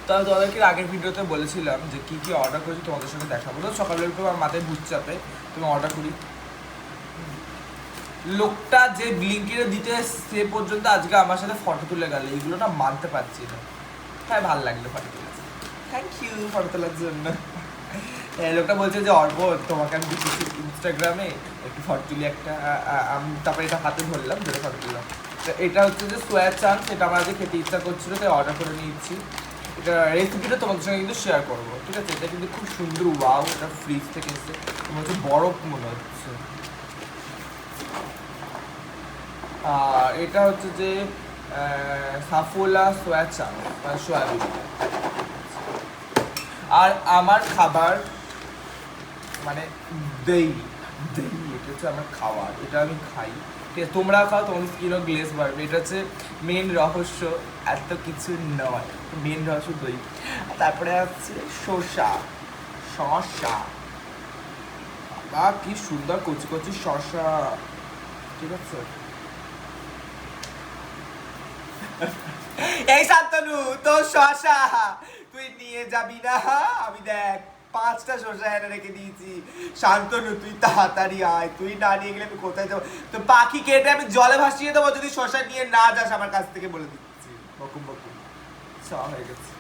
তাহলে তোমাদেরকে আগের ভিডিওতে বলেছিলাম যে কি কি অর্ডার করেছি তোমাদের সঙ্গে দেখাবো। তো সকালবেলা তো আমার মাথায় ভূত চাপে, তুমি অর্ডার করি। লোকটা যে ব্লিঙ্কিটে দিতে সে পর্যন্ত আজকে আমার সাথে ফটো তুলে গেল, এইগুলো না মানতে পারছি না। হ্যাঁ ভালো লাগলো ফটো তুলেছে, থ্যাংক ইউ ফটো তোলার জন্য। লোকটা বলছে যে অর্ব তোমাকে আমি দেখেছি ইনস্টাগ্রামে, একটু ফটো তুলি একটা। আমি তারপরে এটা হাতে ধরলাম, ধরে ফটো তুললাম। তো এটা হচ্ছে যে সোয়া চান্স, এটা আমার আজকে খেতে ইচ্ছা করছিল তাই অর্ডার করে নিয়েছি। এটা রেসিপিটা তোমাদের সঙ্গে কিন্তু শেয়ার করবো, ঠিক আছে? এটা কিন্তু খুব সুন্দর, ওয়াও, এটা ফ্রিজ থেকে এসে তোমার হচ্ছে বরফ মনে হচ্ছে। আর এটা হচ্ছে যে সাফোলা সোয়া চাংস মানে সয়াবিন। আর আমার খাবার মানে দই, দই এটা হচ্ছে আমার খাবার, এটা আমি খাই, ঠিক আছে? তোমরা খাও, তোমাদের স্কিনও গ্লেজ বাড়বে, এটা হচ্ছে মেন রহস্য, এত কিছু নয়, মেন রহস্য দই। তারপরে হচ্ছে শসা, শসা, বাবা কি সুন্দর কচি কচি শসা, ঠিক আছে? এই শান্তনু, তোর শসা তুই নিয়ে যাবি না? আমি দেখ 5টা শসা এনে রেখে দিয়েছি। শান্তনু তুই তাড়াতাড়ি আয়, তুই না নিয়ে গেলে আমি কোথায় যাবো? তো পাখি কেটে আমি জলে ভাসিয়ে দেবো যদি শসা নিয়ে না যাস আমার কাছ থেকে, বলে দিচ্ছি। বকুম বকুম, হয়ে গেছে।